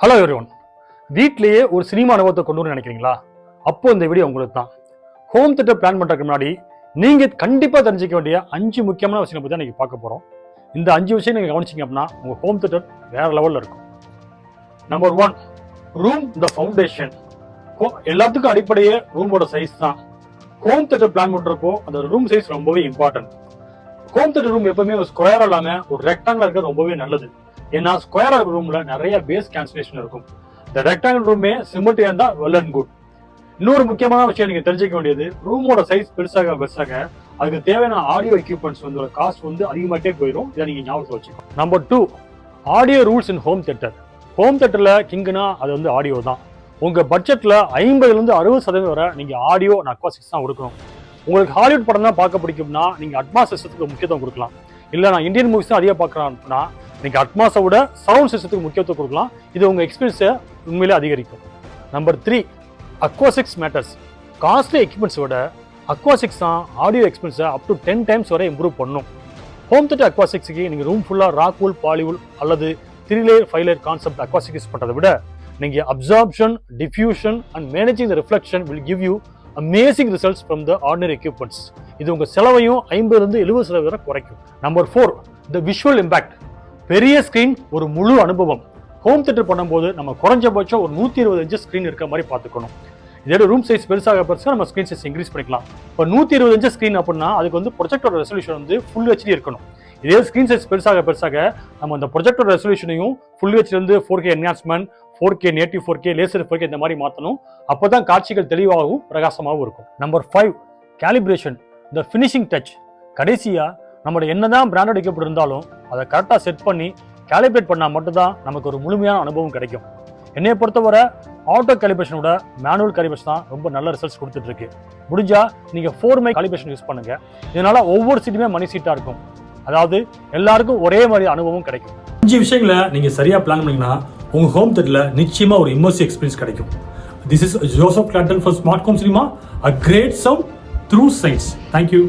Hello everyone, வீட்லயே ஒரு cinema அனுபவத்தை கொண்டு வரணும்னு நினைக்கிறீங்களா? அப்போ இந்த வீடியோ உங்களுக்கு தான். ஹோம் தியேட்டர் பிளான் பண்றதுக்கு முன்னாடி நீங்க கண்டிப்பா தெரிஞ்சுக்க வேண்டிய 5 முக்கியமான விஷயம் பத்தி நீங்க பார்க்க போறோம். இந்த 5 விஷயம் நீங்க கவனிச்சீங்க அப்படின்னா உங்க ஹோம் தியேட்டர் வேற லெவல்ல இருக்கும். Number 1, room the foundation. எல்லாத்துக்கும் அடிப்படையே ரூமோட சைஸ் தான். ஹோம் தியேட்டர் பிளான் பண்றப்போ அந்த ரூம் சைஸ் ரொம்பவே இம்பார்ட்டன்ட். ஹோம் தியேட்டர் ரூம் எப்பவுமே ஒரு ஸ்கொயர் இல்லாம ஒரு ரெக்டாங்கிள் இருக்கிறது ரொம்பவே நல்லது. ஏன்னா ஸ்கொயர் இருக்கிற ரூம்ல நிறைய பேஸ் கேன்சலேஷன் இருக்கும். இந்த ரெக்டாங்கிள் ரூமே சிமெண்ட்ரியா இருந்தா வெல் அண்ட் குட். இன்னொரு முக்கியமான விஷயம் நீங்க தெரிஞ்சுக்க வேண்டியது, ரூமோட சைஸ் பெருசாக அதுக்கு தேவையான ஆடியோ எக்யூப்மெண்ட்ஸ் வந்து காஸ்ட் வந்து அதிகமாட்டே போயிடும். இதை நீங்க ஞாபகம் வச்சுக்கணும். Number 2, audio rules in home theatre. Home தியேட்டர்ல கிங்னா அது வந்து ஆடியோ தான். உங்க பட்ஜெட்ல 50% 60% வரை நீங்க ஆடியோ அண்ட் அக்வாஸ்டிக்ஸ் தான் கொடுக்கணும். உங்களுக்கு ஹாலிவுட் படம் தான் பார்க்க பிடிக்கும்னா நீங்க அட்மாஸ் சிஸ்டத்துக்கு முக்கியத்துவம் கொடுக்கலாம். இல்ல நான் இந்தியன் மூவிஸ் தான் அதிக பார்க்கறான்னா நீங்க அட்மாஸை விட சவுண்ட் சிஸ்டத்துக்கு முக்கியத்துவம் கொடுக்கலாம். இது உங்க எக்ஸ்பீரியன்ஸை உண்மையிலே அதிகரிக்கும். Number 3, aquatics matters. Costly equipments விட அக்வாஸ்டிக்ஸ் தான் ஆடியோ எக்ஸ்பீரியன்ஸை அப் டு 10 டைம்ஸ் வரை இம்ப்ரூவ் பண்ணும். ஹோம் தியேட்டர் அக்வாஸ்டிக்ஸ்க்கு நீங்க ரூம் ஃபுல்லா ராக் வூல், பாலிவூல் அல்லது 3 layer 5 layer concept acoustic use பண்றதை விட நீங்க absorption, diffusion and managing the reflection will give you amazing results from the ordinary equipments. இது உங்க செலவையும் 50-70% வரை குறைக்கும். நம்பர் 4, த விஷுவல் இம்பாக்ட். பெரிய ஸ்கிரீன் ஒரு முழு அனுபவம். ஹோம் தியேட்டர் பண்ணும்போது நம்ம குறைஞ்சபட்சம் ஒரு 120 இன்ச் ஸ்கிரீன் இருக்கிற மாதிரி பார்த்துக்கணும். இதோட ரூம் சைஸ் பெருசாக நம்ம ஸ்கிரீன் சைஸ் இன்க்ரீஸ் பண்ணிக்கலாம். இப்போ 120 இன்ச் ஸ்கிரீன் அப்படின்னா அதுக்கு வந்து ப்ரொஜெக்டோட ரெசல்யூஷன் வந்து ஃபுல் ஹெச்டி இருக்கணும். இதே ஸ்கிரீன் சைஸ் பெருசாக நம்ம அந்த ப்ரொஜெக்டோட ரெசல்யூஷனையும் ஃபுல் ஹெச்டி வந்து 4K enhancement, 4K native 4K, laser 4K இந்த மாதிரி மாற்றணும். அப்போதான் காட்சிகள் தெளிவாகவும் பிரகாசமாகவும் இருக்கும். நம்பர் 5, கேலிப்ரேஷன், த ஃபினிஷிங் டச். கடைசியா நம்மளோட என்னதான் பிராண்டட் எக்யூப்மெண்ட் இருந்தாலும் அதை கரெக்டாக செட் பண்ணி கேலிப்ரேட் பண்ணால் மட்டும்தான் நமக்கு ஒரு முழுமையான அனுபவம் கிடைக்கும். என்னைய பொறுத்தவரை ஆட்டோ கேலிப்ரேஷனோட மேனுவல் கேலிப்ரேஷன் தான் ரொம்ப நல்ல ரிசல்ட்ஸ் கொடுத்துட்டு இருக்கு. முடிஞ்சா நீங்க 4 மை கேலிப்ரேஷன் யூஸ் பண்ணுங்க. இதனால ஒவ்வொரு சீட்டுமே மணி சீட்டா இருக்கும். அதாவது எல்லாருக்கும் ஒரே மாதிரி அனுபவம் கிடைக்கும். 5 விஷயங்களை நீங்க சரியா பிளான் பண்ணீங்கன்னா உங்க ஹோம் தியேட்டர்ல நிச்சயமா ஒரு இம்மர்சிவ் எக்ஸ்பீரியன்ஸ் கிடைக்கும். This is Joseph Clanton for Smart Home Cinema, a great sound through science. Thank you.